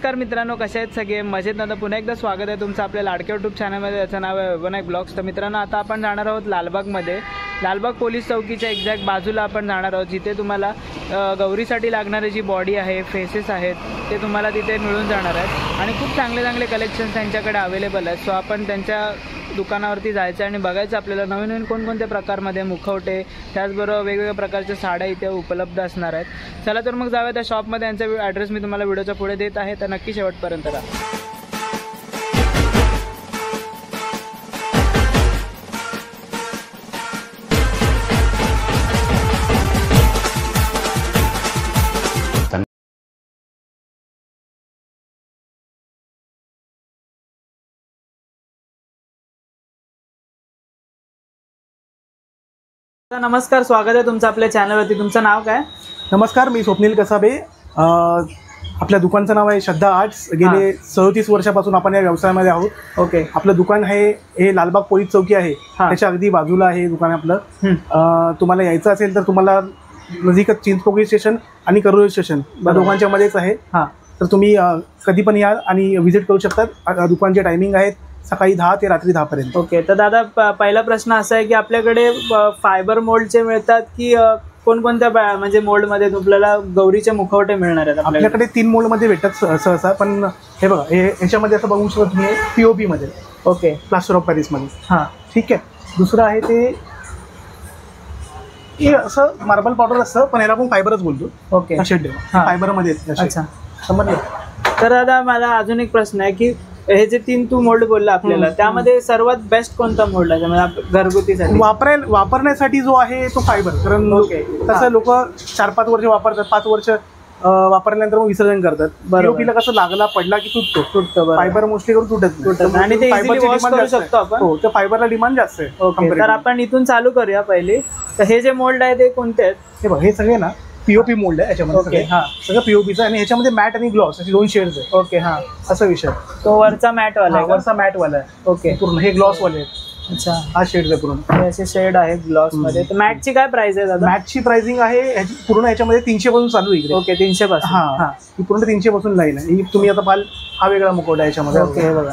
नमस्कार मित्रांनो, कसे आहेत सगळे? मजेत ना? पुन्हा एकदा स्वागत आहे तुमचं आपल्या लाडक्या यूट्यूब चॅनलमध्ये. याचं नाव आहे विनायक ब्लॉग्स. तर मित्रांनो, आता आपण जाणार आहोत लालबागमध्ये. लालबाग पोलीस चौकीच्या एक्झॅक्ट बाजूला आपण जाणार आहोत, जिथे तुम्हाला गौरीसाठी लागणारी जी बॉडी आहे, फेसेस आहेत, ते तुम्हाला तिथे मिळून जाणार आहेत. आणि खूप चांगले चांगले कलेक्शन्स त्यांच्याकडे अवेलेबल आहेत. सो आपण त्यांच्या दुकानावरती जायचं आणि बघायचं आपल्याला नवीन नवीन कोणकोणत्या प्रकारमध्ये मुखवटे, त्याचबरोबर वेगवेगळ्या प्रकारच्या साड्या इथे उपलब्ध असणार आहेत. चला तर मग जाऊया त्या शॉपमध्ये. यांचा ॲड्रेस मी तुम्हाला व्हिडिओच्या पुढे देत आहे, तर नक्की शेवटपर्यंत राहा. नमस्कार, स्वागत आहे तुमचं आपल्या चॅनलवरती. तुमचं नाव काय? नमस्कार, मी स्वप्नील कसाबे. आपल्या दुकानचं नाव आहे श्रद्धा आर्ट्स. गेले 37 वर्षापासून आपण या व्यवसायामध्ये आहोत. ओके. आपलं दुकान आहे हे लालबाग पोलीस चौकी आहे, त्याच्या अगदी बाजूला आहे दुकान आपलं. तुम्हाला यायचं असेल तर तुम्हाला नजीकच चिंचपोकळी स्टेशन आणि करोली स्टेशन या दोघांच्या मध्येच आहे. तर तुम्ही कधी पण या आणि व्हिजिट करू शकतात. दुकानचे टायमिंग आहेत सकाळी 10 ते रात्री 10 पर्यंत. ओके. तर दादा, पहिला प्रश्न असा आहे की आपल्याकडे फायबर मोल्डचे मिळतात की कोणकोणत्या म्हणजे मोल्डमध्ये आपल्याला गौरीचे मुखवटे मिळणार आहेत? आपल्याकडे 3 मोल्डमध्ये भेटतात सहसा. पण हे बघा, हे याच्यामध्ये असं बघू शकतो तुम्ही, POP मध्ये. ओके. प्लास्टर ऑफ पॅरिसमध्ये. हां, ठीक आहे. दुसरं आहे ते असं मार्बल पावडर असतं, पण याला आपण फायबरच बोलतो. ओके. असे फायबरमध्ये. अच्छा, समजलं? तर दादा मला अजून एक प्रश्न आहे की हे जे 3 तू मोल्ड बोलला आपल्याला, त्यामध्ये सर्वात बेस्ट कोणता मोल्ड आहे म्हणजे घरगुतीसाठी वापरण्यासाठी जो आहे तो फायबर? कारण तसं लोक 4-5 वर्ष वापरतात, 5 वर्ष वापरल्यानंतर मग विसर्जन करतात. POP ला कसं लागला पडला की तुटतो. फायबर मोस्टली करून तुटत आणि ते फायबरची डिमांड करू शकतो आपण. हो, तर फायबरला डिमांड जास्त आहे. ओके. तर आपण इथून चालू करूया पहिले. तर हे जे मोल्ड आहे ते कोणते आहेत? हे बघ, हे सगळे ना POP मोल्ड आहे याच्यामध्ये. सगळं POPचं. आणि ह्याच्यामध्ये मॅट आणि ग्लॉस असे 2 शेड्स आहे. ओके. हां, असा विषय. तो वरचा मॅट वाला आहे. वरचा मॅट वाला आहे. ओके. पूर्ण हे ग्लॉस वाले आहेत. अच्छा, हा शेड आहे पूर्ण. हे असे शेड आहेत ग्लॉस मध्ये. तर मॅटची काय प्राइस आहे दादा? मॅटची प्राइसिंग आहे पूर्ण ह्याच्यामध्ये 300 पासून चालू आहे इकडे. ओके. 300 पासून. हा, ही पूर्ण 300 पासून लाईन आहे. ही तुम्ही आता पाल, हा वेगळा मुखवटा आहे याच्यामध्ये. ओके. हे बघा,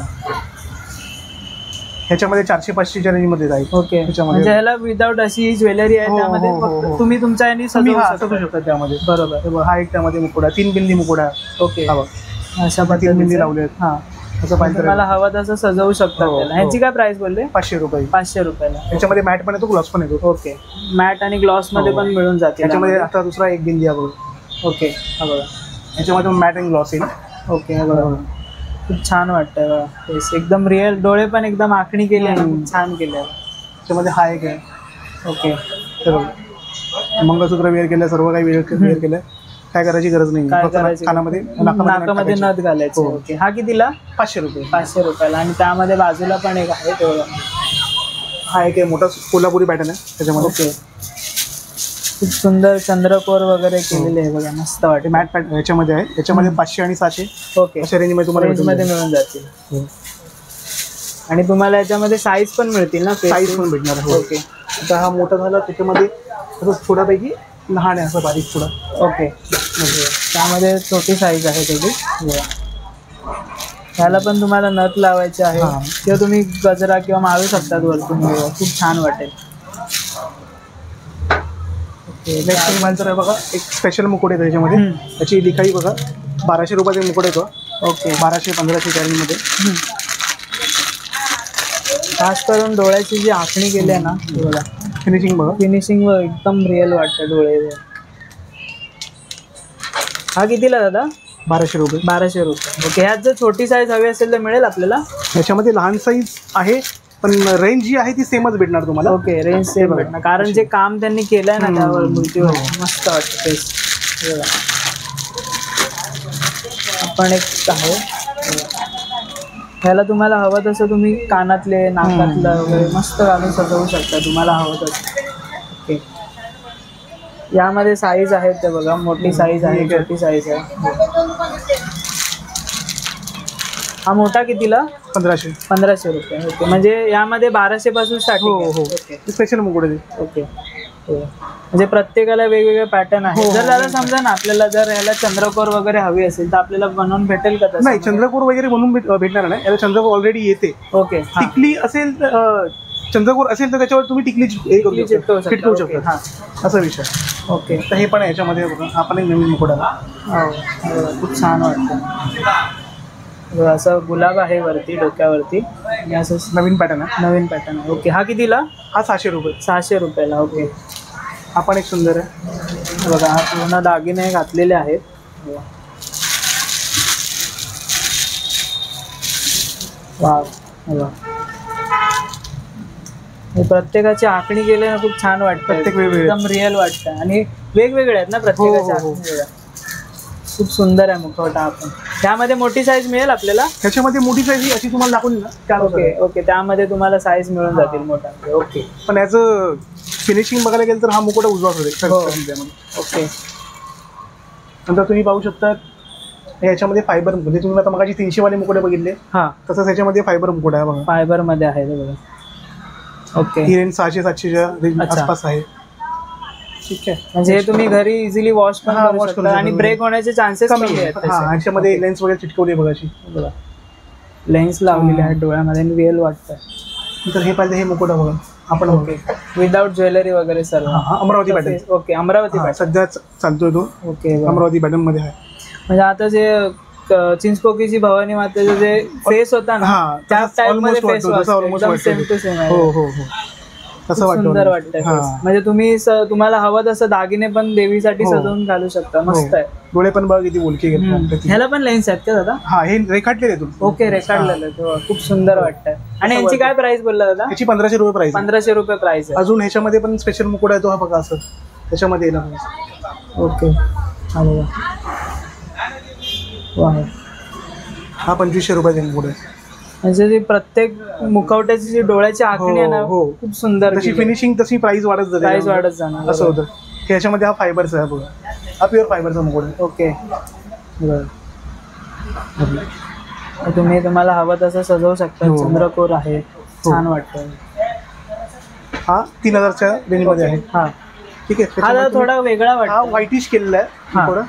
ह्याच्यामध्ये 400-500च्या रेंज मध्ये जाईल. ओके. म्हणजे ह्याला विदाउट अशी ज्वेलरी आहे त्यामध्ये, तुम्ही तुमच्या याने सजवू शकता त्यामध्ये. बरोबर. हा एक त्यामध्ये मुकुडा, 3 बिंदी मुकुडा. ओके. अशा 3 बिंदी लावले. हा, असं पाहिजे मला हवं तसं सजवू शकता. ह्याची काय प्राइस बोलले? 500 रुपये. 500 रुपयाला. ह्याच्यामध्ये मॅट पण येतो, ग्लॉस पण येतो. ओके. मॅट आणि ग्लॉस मध्ये पण मिळून जाते. ह्याच्यामध्ये आता दुसरा एक बिंदी आहे. ओके. हा बघा, ह्याच्यामध्ये मॅट आणि ग्लॉस येईल. ओके. हा बघा, खूप छान वाटतंय बघा. फेस एकदम रिअल, डोळे पण एकदम आखणी केली आहे, खूप छान केले. त्याच्यामध्ये हा एक आहे. ओके. मंगळसूत्र वेअर केलं, सर्व काही वेअर केलं. काय करायची गरज नाही. कानामध्ये, नाकामध्ये नथ घालायचं. ओके. हा कितीला? 500 रुपये. 500 रुपयाला. आणि त्यामध्ये बाजूला पण एक आहे तेवढं. हा एक आहे मोठा कोल्हापुरी पॅटर्न आहे त्याच्यामध्ये. ओके. खूप सुंदर चंद्रकोर वगैरे केलेले आहे बघा, मस्त वाटते. मॅट पॅटर्न ह्याच्यामध्ये आहे. याच्यामध्ये 500 आणि 700 ओके अशा रेंजमध्ये तुम्हाला मिळून जातील. आणि तुम्हाला याच्यामध्ये साईज पण मिळतील ना? साईज पण भेटणार. ओके. आता हा मोठा झाला, त्याच्यामध्ये थोड्यापैकी लहान आहे, असं बारीक थोडा. ओके. त्यामध्ये छोटी साईज आहे त्याची. ह्याला पण तुम्हाला नथ लावायची आहे किंवा तुम्ही गजरा किंवा मारू शकतात वरतून. खूप छान वाटेल. नेक्स्ट हिमालचं आहे बघा, एक स्पेशल मुकुट आहे त्याच्यामध्ये. त्याची लिखाई बघा, 1200 रुपयाचे मुकुट येतो. ओके. 1200-1500 कॅरीमध्ये. खास करून डोळ्याची जी आखणी केली आहे ना, बघा फिनिशिंग बघा, फिनिशिंग एकदम रिअल वाटतं डोळे. हा कितीला दादा? 1200 रुपये. 1200 रुपये. ओके. ह्यात जर छोटी साईज हवी असेल तर मिळेल आपल्याला? याच्यामध्ये लहान साईज आहे, पण रेंज जी आहे ती सेमच भेटणार तुम्हाला. ओके. रेंज सेम भेटणार, कारण जे काम त्यांनी केलंय ना त्यावर मूर्तीवर, मस्त वाटतं फेस. आपण एक आहे, ह्याला तुम्हाला हवं तसं तुम्ही कानातले, नाकातलं वगैरे मस्त घालून सजवू शकता तुम्हाला हवं तसं. ओके. यामध्ये साईज आहेत ते बघा, मोठी साईज आहे, छोटी साईज आहे. हा मोठा कितीला? 1500 रुपये. ओके. म्हणजे यामध्ये 1200 पासून स्टार्टिंग. हो. स्पेशल मुकुट आहे. ओके. म्हणजे प्रत्येकाला वेगवेगळे पॅटर्न आहे. जर दादा समजा ना आपल्याला जर ह्याला चंद्रकोर वगैरे हवी असेल तर आपल्याला बनवून भेटेल का तसं? नाही, चंद्रकोर वगैरे बनवून भेटणार नाही, याला चंद्रकोर ऑलरेडी येते. ओके. टिकली असेल चंद्रकोर असेल तर त्याच्यावर तुम्ही टिकली चिटकवू शकता, असा विषय. ओके. तर हे पण आहे याच्यामध्ये बघा, आपण एक नवीन मुकुट आला. खूप छान वाटतं. असं गुलाब आहे वरती डोक्यावरती आणि असं नवीन पॅटर्न आहे. नवीन पॅटर्न आहे. ओके. हा कितीला? हा 600 रुपये. 600 रुपयाला. ओके. हा पण एक सुंदर आहे बघा, हा पूर्ण दागिने घातलेले आहेत. वा वा. प्रत्येकाची आखणी केली ना, खूप छान वाटतं. प्रत्येक वेगवेगळे एकदम रिअल वाटतं आणि वेगवेगळे आहेत ना प्रत्येकाच्या आखणी. खूप सुंदर आहे मुखवटा. आपण त्यामध्ये मोठी साईज मिळेल आपल्याला? त्याच्यामध्ये मोठी साईज अशी तुम्हाला दाखवली ना. ओके. ओके. त्यामध्ये तुम्हाला साईज मिळून जातील मोठा. ओके. पण याचं फिनिशिंग बघायला गेलं तर हा मुकुटा उजवाच होते. ओके. नंतर तुम्ही पाहू शकता याच्यामध्ये फायबर, म्हणजे तुम्ही आता मगाची 300 वाले मुकुटे बघितले, हा तसंच याच्यामध्ये फायबर मुकुट आहे बघा. फायबर मध्ये आहे बघा. ओके. ही रेंज 600-700च्या रेंज आसपास आहे. ठीक आहे. म्हणजे हे तुम्ही घरी इझिली वॉश पण करू शकता आणि ब्रेक होण्याचे चान्सेस कमी आहेत. याच्यामध्ये लेन्स वगैरे चिटकवली बघाशी, लेन्स लावलेले आहेत डोळ्यामध्ये आणि रिअल वाटतं. तर हे पाहिजे हे मुकुट बघा आपण. ओके. विदाउट ज्वेलरी वगैरे सर्व. Amravati pattern. Okay. Amravati pattern सध्या चालतोय तो. ओके. अमरावती पॅटर्न मध्ये आहे. म्हणजे आता जे चिंचपोकीची भवानी मातेचा जे फेस होता ना, त्या टाइप मध्ये फेस वाटतो. सेम टू सेम आहे. हो हो हो. तसं वाटतं. सुंदर वाटतं. म्हणजे तुम्ही तुम्हाला हवं तसं दागिने पण देवीसाठी सजवून घालू शकता. मस्त आहे. डोळे पण बघा किती बोलके घेतले. ह्याला पण लेन्स आहेत का दादा? हा, हे रेखाटलेले तुम्ही. ओके. रेखाटलेलं. खूप सुंदर वाटतं. आणि यांची काय प्राइस बोलला दादा? याची 1500 रुपये प्राइस. 1500 रुपये प्राइस आहे. अजून ह्याच्यामध्ये पण स्पेशल मुकुट आहे तो, हा बघा असं त्याच्यामध्ये येणार. ओके. हा 2500 रुपये मुकुट आहे. म्हणजे प्रत्येक मुखवट्याची जी डोळ्याची आखणी आहे ना, खूप सुंदर. तशी फिनिशिंग तशी प्राइस वाढत जाते. प्राइस वाढत जाणार असं होतं. ह्याच्यामध्ये हा फायबरचा आहे बघा, हा प्युअर फायबरचा मुकुट आहे. ओके. तुम्ही तुम्हाला हवं तसं सजवू शकता. चंद्रकोर आहे, छान वाटतं. हा 3000च्या रेंज मध्ये आहे. हा ठीक आहे. हा थोडा वेगळा वाटतो. हा व्हाईटिश केलेला आहे थोडं.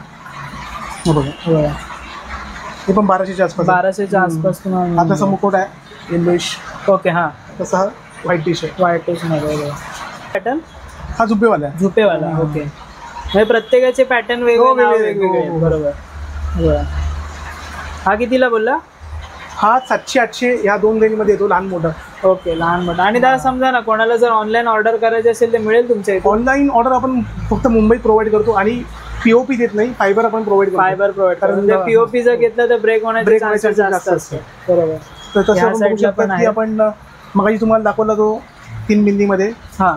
हे पण 1200च्या आसपास. 1200च्या आसपास. हा तसा मुकुट आहे येल्लोइश. ओके. हा तसा व्हाईटिश आहे. व्हाईटिश मध्ये पॅटर्न. हा झुपेवाला आहे. झुपेवाला. ओके. म्हणजे प्रत्येकाचे पॅटर्न वेगवेगळे. बरोबर. हा कितीला बोलला? हा 700-800 या 2 रेंज मध्ये येतो, लहान मोठा. ओके. लहान मोठा. आणि त्याला समजा ना कोणाला जर ऑनलाईन ऑर्डर करायची असेल तर मिळेल तुमच्या इथे? ऑनलाईन ऑर्डर आपण फक्त मुंबईत प्रोव्हाइड करतो आणि पीओपी देत नाही, फायबर आपण प्रोव्हाइड करतो. फायबर प्रोव्हाइड कारण पीओपी जर घेतलं तर ब्रेक होण्याचे चान्सेस जास्त असतात. बरोबर. तर तसं आपण बघू शकता की आपण मगाशी तुम्हाला दाखवला तो 3 बिंदीमध्ये. हा,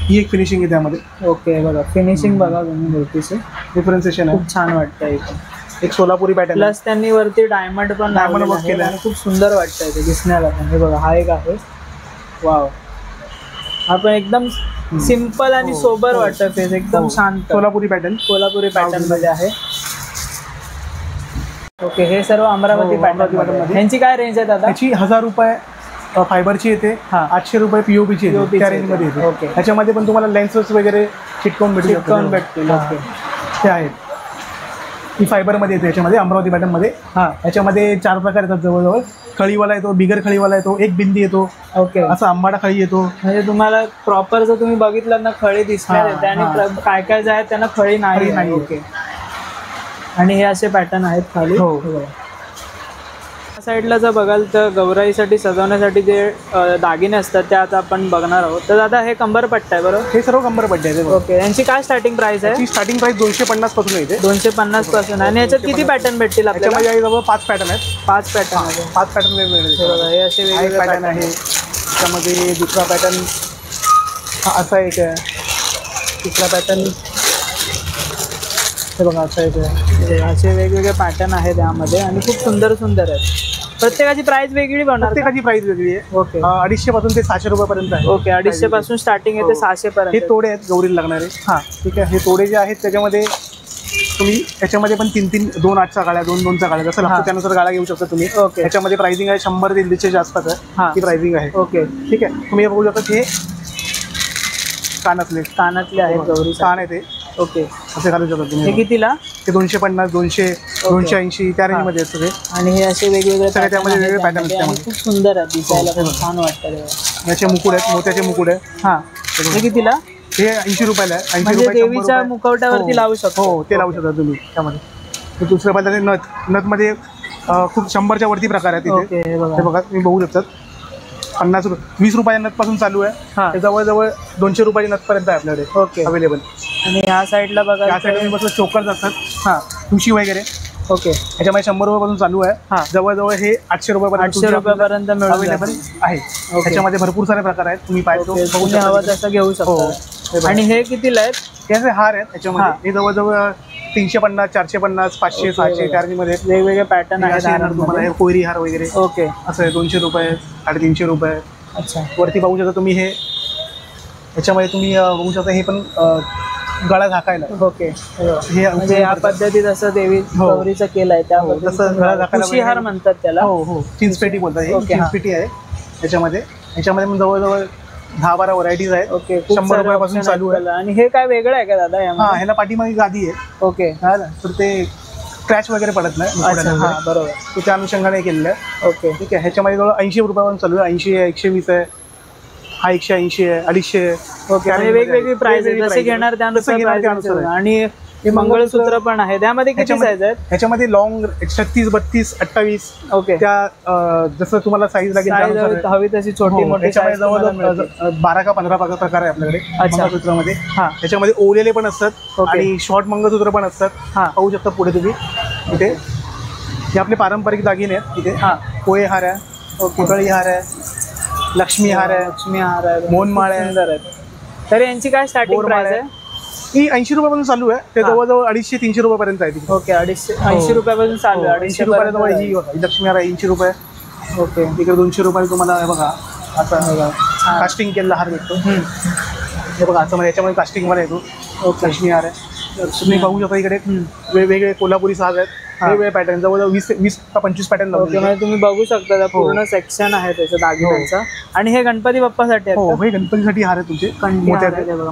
ही एक फिनिशिंग आहे त्यामध्ये. ओके. बघा फिनिशिंग बघा तुम्ही मूर्तीचे. डिफरन्सिएशन आहे. खूप छान वाटतं इथे. एक सोलापुरी पॅटर्न. प्लस त्यांनी वरती डायमंड पण केलं आणि खूप सुंदर वाटतं ते दिसण्याला. हे बघा, हा एक आहे. वाव. हा पण एकदम सिंपल आणि सोबर वाटतं फेस. एकदम शांत. सोलापुरी पॅटर्न मध्ये आहे. ओके. हे सर्व अमरावती पॅटर्न मध्ये. यांची काय रेंज आहे दादा? याची 1000 रुपये फायबरची येते, 800 रुपये पीओपीची येते, त्या रेंजमध्ये येते. ओके. ह्याच्यामध्ये पण तुम्हाला लेन्सेस वगैरे चिटकवून भेटतील. ओके. ते आहेत. ही फायबरमध्ये येते याच्यामध्ये, अमरावती पॅटर्नमध्ये. हा, याच्यामध्ये 4 प्रकार येतात जवळजवळ. खळीवाला येतो, बिगर खळीवाला येतो, एक बिंदी येतो. ओके. असा आंबाडा खळी येतो. म्हणजे तुम्हाला प्रॉपर जर तुम्ही बघितलं ना खळी दिसणार येते आणि काय काय जे आहेत त्यांना खळी नाही. ओके. आणि हे असे पॅटर्न आहेत खाली. साईडला जर बघाल तर गौराईसाठी सजवण्यासाठी जे दागिने असतात ते आता आपण बघणार आहोत. तर दादा हे कंबरपट्टा आहे बरोबर? हे सर्व कंबरपट्टे आहेत. ओके. यांची काय स्टार्टिंग प्राइस आहे? स्टार्टिंग प्राइस 250 पासून येते. 250 पासून. आणि याच्यात किती पॅटर्न भेटतील आपल्याला? जवळ 5 पॅटर्न आहेत. 5 पॅटर्न आहे. 5 पॅटर्न वेगवेगळे. हे असे वेगवेगळे पॅटर्न आहे. त्यामध्ये दुसरा पॅटर्न हा असा एक आहे. तिसरा पॅटर्न हे बघा असा एक आहे. असे वेगवेगळे पॅटर्न आहेत त्यामध्ये आणि खूप सुंदर सुंदर आहेत. प्रत्येकाची प्राइस वेगळी बनणार? प्रत्येकाची प्राइस वेगळी आहे. ओके. 250 पासून ते 600 रुपयापर्यंत आहे. ओके. 250 पासून स्टार्टिंग आहे ते 600 पर्यंत. हे तोडे आहेत गौरीला लागणारे. हा, ठीक आहे. हे तोडे जे आहेत त्याच्यामध्ये तुम्ही याच्यामध्ये पण 3-3, 2 8च्या गाळ्या, 2-2च्या गाळ्या जसं लागतं त्यानुसार गाळ्या घेऊ शकता तुम्ही. ओके. याच्यामध्ये प्राइसिंग आहे 100 ते 150च्या आसपास आहे. ही प्राइसिंग आहे. ओके. ठीक आहे. तुम्ही हे बघू शकता हे कानातले आहेत गौरी कान आहे ते ओके असे घालू शकता हे तुम्ही. कितीला? ते 250 200 280 त्या रेंज मध्ये आहेत सगळे. आणि हे असे वेगवेगळे सगळे त्यामध्ये pattern वेगळे आहेत pattern आहेत त्यामध्ये. आणि खूप सुंदर आहे दिसायला पण छान वाटतं. याचे मुकुट आहेत, मोत्याचे मुकुट आहे. हा हे कितीला? हे 80 रुपयाला आहे. 80 म्हणजे रुपये 100 देवीच्या रुपये. मुखवट्यावरती लावू शकतो. हो ते लावू शकता तुम्ही त्यामध्ये. ते दुसऱ्या पद्धतीने नथ मध्ये खूप 100च्या वरती प्रकार आहेत ओके तिथे. हे बघा. ते बघा तुम्ही बघू शकतात. 50 20 रुपया नथ पासून चालू आहे. ते जवळजवळ 200 रुपयाची नथ पर्यंत आहे आपल्याकडे ओके अवेलेबल. आणि ह्या साईडला बघा त्या साईडला बसलं चोकर्स असतात. हां ठुशी वगैरे ओके याच्यामध्ये 100 रुपयापासून चालू आहे. हां जवळजवळ हे 800 रुपयापर्यंत 800 रुपयापर्यंत मिळून अवेलेबल आहे. त्याच्यामध्ये भरपूर सारे प्रकार आहेत. तुम्ही पाहिजे तुम्ही हवा तसं घेऊ शकता. आणि हे कितीला आहेत? त्याचे हार आहेत त्याच्यामध्ये. हे जवळजवळ 350 450 500 600 त्या रेंजमध्ये वेगवेगळे पॅटर्न आहेत तुम्हाला. हे कोयरी हार वगैरे ओके असं आहे 200 रुपये 350 रुपये. अच्छा वरती बघू शकता तुम्ही. हे याच्यामध्ये तुम्ही बघू शकता. हे पण गळा झाकायला ओके हे म्हणजे या पद्धतीत असं देवी गौरीचं केलंय त्यामध्ये. तसं गळा झाकायला खुशी हार म्हणतात त्याला. हो चिंचपेटी बोलतात. हे ओके, चिंचपेटी आहे त्याच्यामध्ये. पण जवळजवळ 10-12 व्हरायटीज आहेत. ओके 100 रुपयापासून चालू आहे. आणि हे काय वेगळं आहे का दादा हा यामध्ये? ह्याला पाठीमागे गादी आहे. ओके तर ते क्रॅच वगैरे पडत नाही. हा बरोबर तो त्या अनुषंगाने केलेलं आहे. ओके ठीक आहे. ह्याच्यामध्ये जवळ 80 रुपयापासून चालू आहे. 80 आहे 120 आहे. हा 180 आहे 250 आहे. ओके आणि वेगवेगळी प्राइस आहे. जसे घेणार त्यानुसार price आहे. आणि हे मंगळसूत्र पण आहे. त्यामध्ये किती साईज आहेत? ह्याच्यामध्ये लॉंग 36 32 28 ओके त्या जसं तुम्हाला साईज लागेल त्यानुसार आहे. हवी तशी छोटी मोठी त्याच्यामध्ये size तुम्हाला मिळते. जवळ 12 का 15 प्रकार आहे आपल्याकडे मंगळसूत्रामध्ये. हा त्याच्यामध्ये ओलेले पण असतात आणि शॉर्ट मंगळसूत्र पण असतात. हा पाहू शकता पुढे तुम्ही. इथे हे आपले पारंपरिक दागिने आहेत. इथे हा पोहे हार आहे, पुतळी हार आहे, लक्ष्मी हार आहे, लक्ष्मी हार आहे, मोहनमाळ आहे. सुंदर आहेत. तर यांची काय स्टार्टिंग बोरमाळ प्राइस आहे. आहे? ही 80 रुपयापासून चालू आहे. ते जवळजवळ 250-300 रुपयापर्यंत आहे तिथे. ओके 80 रुपयापासून चालू आहे. 80 रुपयाला जवळ ही बघा, ही लक्ष्मी हार आहे 80 रुपये. ओके तिकडे 200 रुपये तुम्हाला हे बघा असं कास्टिंग केलेला हार भेटतो. हे बघा असं याच्यामध्ये कास्टिंग मध्ये येतो. लक्ष्मी हार आहे. तुम्ही बघू शकता इकडे वेगवेगळे कोल्हापुरी साज आहेत. वेगवेगळे पॅटर्न जवळजवळ 20 का 25 पॅटर्न ओके म्हणजे तुम्ही बघू शकता पूर्ण सेक्शन आहे त्याच्या दागिन्यांचा. आणि हे गणपती बाप्पासाठी आहेत का? हे गणपतीसाठी हार आहे तुमचे.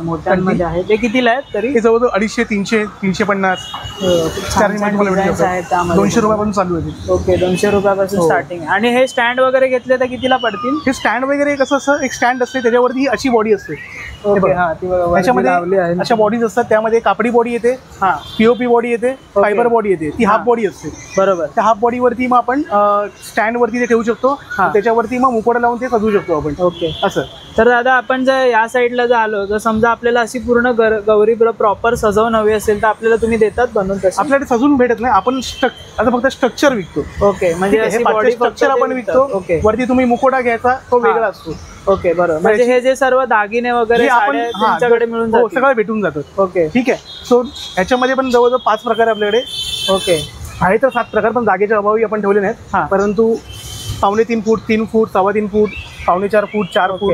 मोठ्यांमध्ये आहे. ते कितीला आहेत तरी? हे जवळजवळ 250 300 350 आहेत त्यामध्ये. 200 रुपयापासून चालू आहे. ओके 200 रुपयापासून स्टार्टिंग. आणि हे स्टँड वगैरे घेतले तर कितीला पडतील? हे स्टँड वगैरे कसं असं एक स्टँड असते त्याच्यावरती अशी बॉडी असते. ओके हा ती बघा त्याच्यामध्ये अशा बॉडीज असतात. त्यामध्ये कापडी बॉडी येते, हा पीओपी बॉडी येते, फायबर बॉडी येते. ती हाफ बॉडी असते. बरोबर. त्या हाफ बॉडीवरती मग आपण स्टँड वरती ते ठेवू शकतो. त्याच्यावरती मग मुकोडा लावून ते सजवू शकतो आपण. ओके असं. तर दादा आपण जर या साईडला जर आलो तर समजा आपल्याला अशी पूर्ण गौरी प्रॉपर सजवून हवी असेल तर आपल्याला तुम्ही देतात बनवून तशी? आपल्याकडे सजून भेटत नाही. आपण आता फक्त स्ट्रक्चर विकतो. ओके म्हणजे स्ट्रक्चर आपण विकतो. ओके वरती तुम्ही मुकोडा घ्यायचा तो वेगळा असतो. ओके बरोबर. म्हणजे हे जे सर्व दागिने वगैरे आपण तुमच्याकडे मिळून जातात सगळं भेटून जातात. ओके ठीक आहे. सो ह्याच्यामध्ये पण जवळजवळ 5 प्रकार आहे आपल्याकडे. ओके आहे तर 7 प्रकार पण जागेच्या अभावी आपण ठेवले नाहीत. परंतु 3.5 फूट 3 फूट 3.25 फूट 4.5 फूट 4 फूट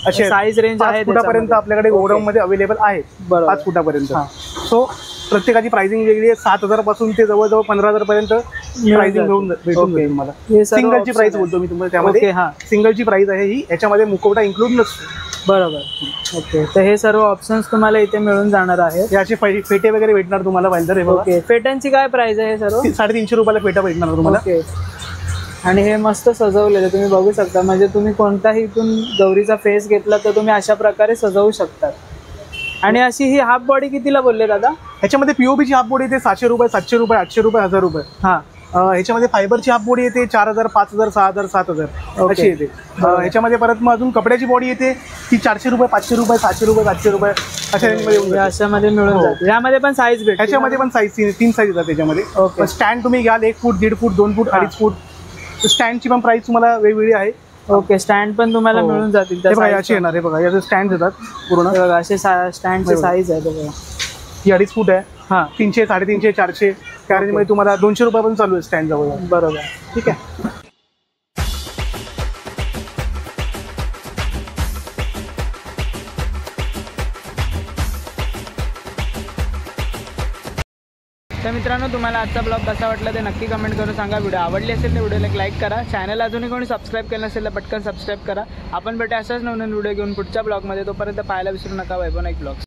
असे साईज रेंज आहे 5 फुटापर्यंत आपल्याकडे गोडाऊन मध्ये अवेलेबल आहेत. 5 फुटापर्यंत. सो प्रत्येकाची प्राइसिंग वेगळी आहे. 7,000 पासून ते जवळजवळ 15,000 पर्यंत प्राइसिंग भेटून जाईल तुम्हाला. सिंगलची प्राइस बोलतो मी तुम्हाला. त्यामध्ये सिंगलची प्राइस आहे ही. याच्यामध्ये मुखवटा इन्क्लूड नसतो. बरोबर. ओके तर हे सर्व ऑप्शन्स तुम्हाला इथे मिळून जाणार आहेत. याचे फेटे वगैरे भेटणार तुम्हाला पाहिजे तर. ओके फेट्यांची काय प्राइस आहे हे सर्व? 350 रुपयाला फेटा भेटणार तुम्हाला. ओके आणि हे मस्त सजवलेलं तुम्ही बघू शकता. म्हणजे तुम्ही कोणताही इथून गौरीचा फेस घेतला तर तुम्ही अशा प्रकारे सजवू शकतात. आणि अशी ही हाफ बॉडी कितीला बोलले दादा? ह्याच्यामध्ये पीओपीची हाफ बॉडी येते 700 रुपये 700 रुपये 800 रुपये 1000 रुपये. ह्याच्यामध्ये फायबरची हाफ बॉडी येते 4000 5000 6000 7000 अशी येते. ह्याच्यामध्ये परत मग अजून कपड्याची बॉडी येते ती 400 रुपये 500 रुपये 700 रुपये 700 रुपये अशा रेंजमध्ये अशामध्ये मिळून जाते. यामध्ये पण साईज भेटते. ह्याच्यामध्ये पण साईज 3 साईज येतात त्याच्यामध्ये. स्टँड तुम्ही घ्याल 1 फूट 1.5 फूट 2 फूट 2.5 फूट. स्टँडची पण प्राइस तुम्हाला वेगवेगळी आहे. ओके स्टँड पण तुम्हाला मिळून जातील. याचे येणार आहे बघा. याचे स्टँड येतात पूर्ण. असे स्टँडचे साईज आहे बघा. ही 2.5 फूट आहे. 300 350 400 त्या रेंजमध्ये तुम्हाला 200 रुपयापासून चालू आहे स्टँड जवळ. बरोबर. ठीक आहे. तर मित्रांनो, तुम्हाला आजचा ब्लॉग कसा वाटला ते नक्की कमेंट करून सांगा. व्हिडिओ आवडली असेल तर व्हिडिओला एक लाईक करा. चॅनल अजूनही कोणी सबस्क्राईब केलं नसेल तर पटकन सबस्क्राईब करा. आपण भेटू असाच नवीन व्हिडिओ घेऊन पुढच्या ब्लॉगमध्ये. तोपर्यंत पाहायला विसरू नका वैभव नाईक ब्लॉग्स.